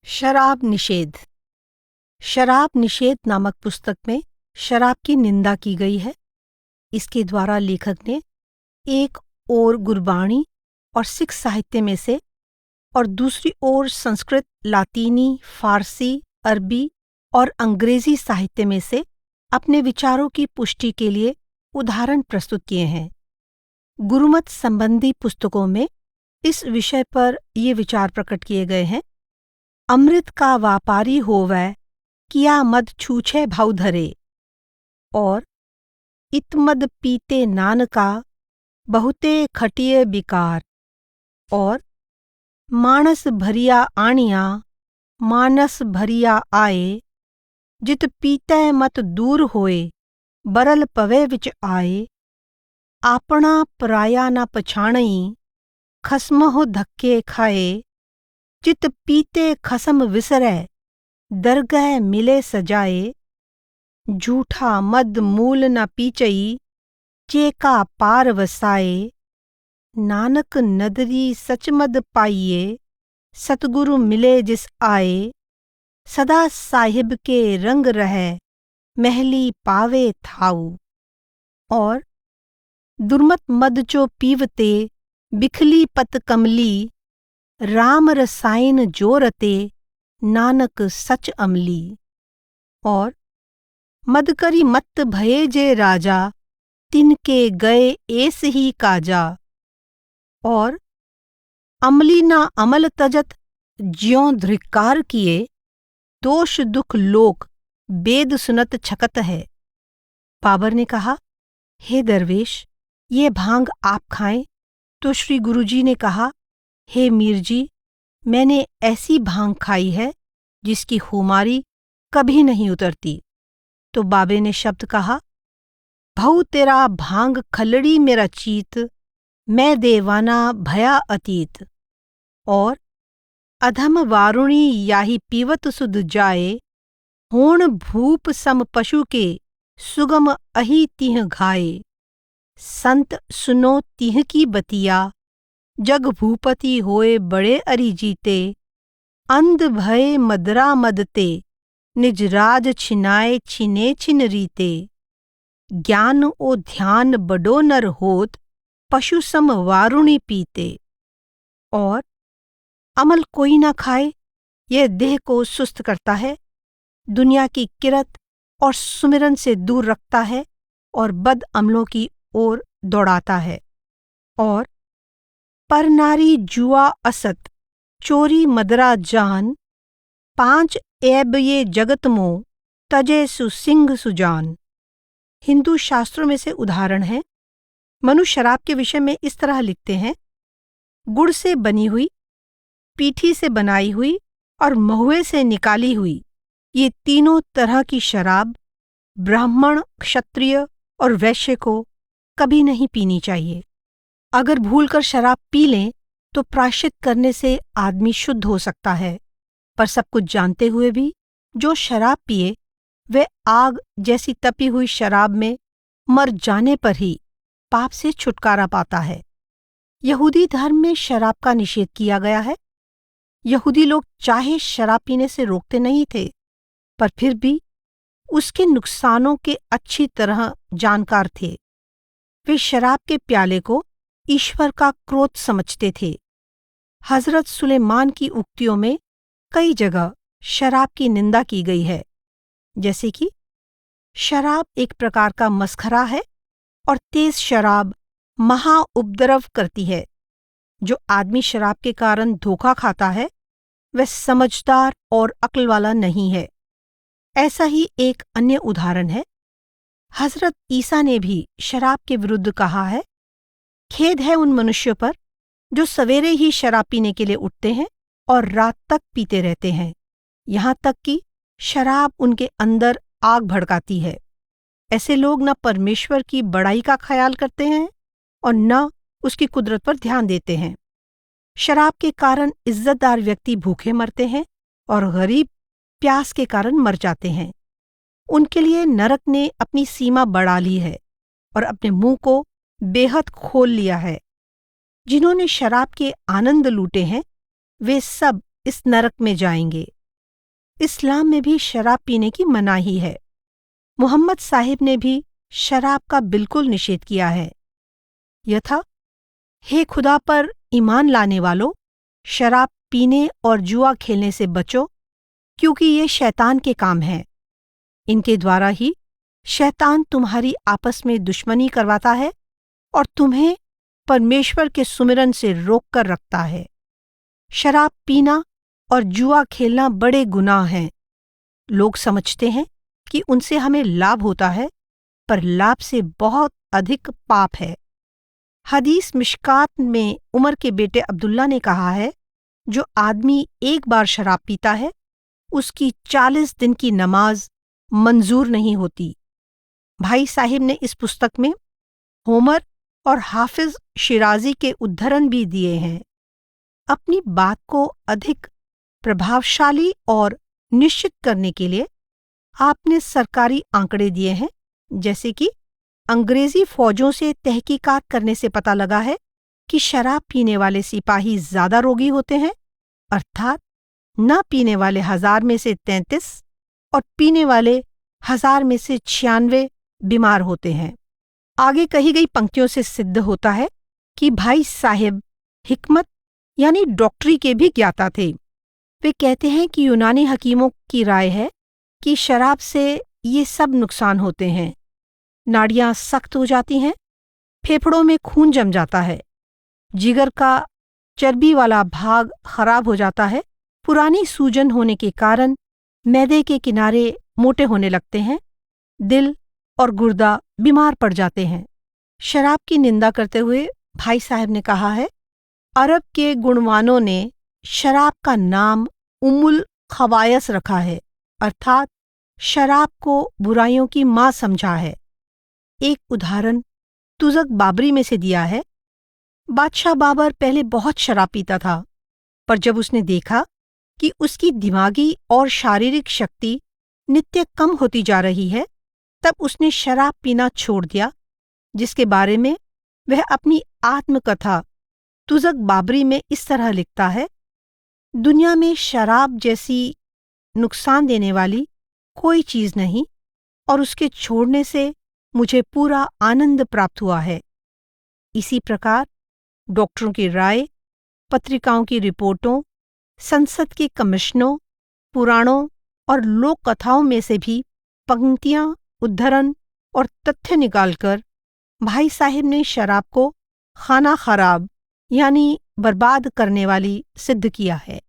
शराब निषेध। शराब निषेध नामक पुस्तक में शराब की निंदा की गई है। इसके द्वारा लेखक ने एक ओर गुरबाणी और सिख साहित्य में से और दूसरी ओर संस्कृत, लातीनी, फारसी, अरबी और अंग्रेजी साहित्य में से अपने विचारों की पुष्टि के लिए उदाहरण प्रस्तुत किए हैं। गुरुमत संबंधी पुस्तकों में इस विषय पर ये विचार प्रकट किए गए हैं। अमृत का व्यापारी होवै, किया मद छूछे भाव धरे, और इतमद पीते नानका, बहुते खटिए बिकार, और मानस भरिया आणिया, मानस भरिया आए, जित पीते मत दूर होए, बरल पवे विच आए, आपना पराया न पछाणई, खसमहो धक्के खाए, चित पीते खसम विसरै, दरगह मिले सजाए, झूठा मद मूल न पीचई, चेका पार वसाए, नानक नदरी सचमद पाइये, सतगुरु मिले जिस आए, सदा साहिब के रंग रहे, महली पावे थाऊ, और दुर्मत मद जो पीवते, बिखली पत कमली, राम रसायन जो रते, नानक सच अमली, और मदकरी मत भये जे राजा, तिनके गए एस ही काजा, और अमली ना अमल तजत, ज्यों धिक्कार किए, दोष दुख लोक वेद सुनत छकत है। बाबर ने कहा, हे दरवेश, ये भांग आप खाएं। तो श्री गुरुजी ने कहा, हे मीर जी, मैंने ऐसी भांग खाई है जिसकी खुमारी कभी नहीं उतरती। तो बाबे ने शब्द कहा, भऊ तेरा भांग खलड़ी मेरा चीत, मैं देवाना भया अतीत, और अधम वारुणी याही पीवत सुध जाए, होण भूप सम पशु के, सुगम अहि तिह घाये, संत सुनो तिह की बतिया, जग भूपति होए बड़े अरि जीते, अंध भय मदरा मदते, निज राज छिनाए छिने छिन रीते, ज्ञान ओ ध्यान बडो नर होत, पशु सम वारुणी पीते, और अमल कोई ना खाए, यह देह को सुस्त करता है, दुनिया की किरत और सुमिरन से दूर रखता है और बद अमलों की ओर दौड़ाता है, और पर नारी जुआ असत, चोरी मदरा जान, पांच ऐब ये जगत मो, तजे सुसिंह सुजान। हिंदू शास्त्रों में से उदाहरण है। मनु शराब के विषय में इस तरह लिखते हैं, गुड़ से बनी हुई, पीठी से बनाई हुई और महुए से निकाली हुई, ये तीनों तरह की शराब ब्राह्मण, क्षत्रिय और वैश्य को कभी नहीं पीनी चाहिए। अगर भूलकर शराब पी लें तो प्रायश्चित करने से आदमी शुद्ध हो सकता है, पर सब कुछ जानते हुए भी जो शराब पिए वह आग जैसी तपी हुई शराब में मर जाने पर ही पाप से छुटकारा पाता है। यहूदी धर्म में शराब का निषेध किया गया है। यहूदी लोग चाहे शराब पीने से रोकते नहीं थे, पर फिर भी उसके नुकसानों के अच्छी तरह जानकार थे। वे शराब के प्याले को ईश्वर का क्रोध समझते थे। हजरत सुलेमान की उक्तियों में कई जगह शराब की निंदा की गई है, जैसे कि शराब एक प्रकार का मसखरा है और तेज शराब महा उपद्रव करती है। जो आदमी शराब के कारण धोखा खाता है वह समझदार और अक्ल वाला नहीं है। ऐसा ही एक अन्य उदाहरण है। हजरत ईसा ने भी शराब के विरुद्ध कहा है, खेद है उन मनुष्यों पर जो सवेरे ही शराब पीने के लिए उठते हैं और रात तक पीते रहते हैं, यहाँ तक कि शराब उनके अंदर आग भड़काती है। ऐसे लोग न परमेश्वर की बड़ाई का ख्याल करते हैं और न उसकी कुदरत पर ध्यान देते हैं। शराब के कारण इज्जतदार व्यक्ति भूखे मरते हैं और गरीब प्यास के कारण मर जाते हैं। उनके लिए नरक ने अपनी सीमा बढ़ा ली है और अपने मुंह को बेहद खोल लिया है। जिन्होंने शराब के आनंद लूटे हैं वे सब इस नरक में जाएंगे। इस्लाम में भी शराब पीने की मनाही है। मोहम्मद साहिब ने भी शराब का बिल्कुल निषेध किया है। यथा, हे खुदा पर ईमान लाने वालों, शराब पीने और जुआ खेलने से बचो, क्योंकि ये शैतान के काम हैं। इनके द्वारा ही शैतान तुम्हारी आपस में दुश्मनी करवाता है और तुम्हें परमेश्वर के सुमिरन से रोक कर रखता है। शराब पीना और जुआ खेलना बड़े गुनाह हैं। लोग समझते हैं कि उनसे हमें लाभ होता है, पर लाभ से बहुत अधिक पाप है। हदीस मिशकात में उमर के बेटे अब्दुल्ला ने कहा है, जो आदमी एक बार शराब पीता है, उसकी 40 दिन की नमाज मंजूर नहीं होती। भाई साहिब ने इस पुस्तक में होमर और हाफिज शिराजी के उद्धरण भी दिए हैं। अपनी बात को अधिक प्रभावशाली और निश्चित करने के लिए आपने सरकारी आंकड़े दिए हैं, जैसे कि अंग्रेजी फौजों से तहकीकात करने से पता लगा है कि शराब पीने वाले सिपाही ज्यादा रोगी होते हैं, अर्थात न पीने वाले 1000 में से 33 और पीने वाले 1000 में से 96 बीमार होते हैं। आगे कही गई पंक्तियों से सिद्ध होता है कि भाई साहिब हिकमत यानी डॉक्टरी के भी ज्ञाता थे। वे कहते हैं कि यूनानी हकीमों की राय है कि शराब से ये सब नुकसान होते हैं। नाड़ियां सख्त हो जाती हैं, फेफड़ों में खून जम जाता है, जिगर का चर्बी वाला भाग खराब हो जाता है, पुरानी सूजन होने के कारण मैदे के किनारे मोटे होने लगते हैं, दिल और गुर्दा बीमार पड़ जाते हैं। शराब की निंदा करते हुए भाई साहब ने कहा है, अरब के गुणवानों ने शराब का नाम उम्मुल खबायस रखा है, अर्थात शराब को बुराइयों की मां समझा है। एक उदाहरण तुज़क बाबरी में से दिया है। बादशाह बाबर पहले बहुत शराब पीता था, पर जब उसने देखा कि उसकी दिमागी और शारीरिक शक्ति नित्य कम होती जा रही है, तब उसने शराब पीना छोड़ दिया, जिसके बारे में वह अपनी आत्मकथा तुज़क बाबरी में इस तरह लिखता है, दुनिया में शराब जैसी नुकसान देने वाली कोई चीज नहीं और उसके छोड़ने से मुझे पूरा आनंद प्राप्त हुआ है। इसी प्रकार डॉक्टरों की राय, पत्रिकाओं की रिपोर्टों, संसद के कमिश्नों, पुराणों और लोक कथाओं में से भी पंक्तियां, उद्धरण और तथ्य निकालकर भाई साहिब ने शराब को खाना खराब यानी बर्बाद करने वाली सिद्ध किया है।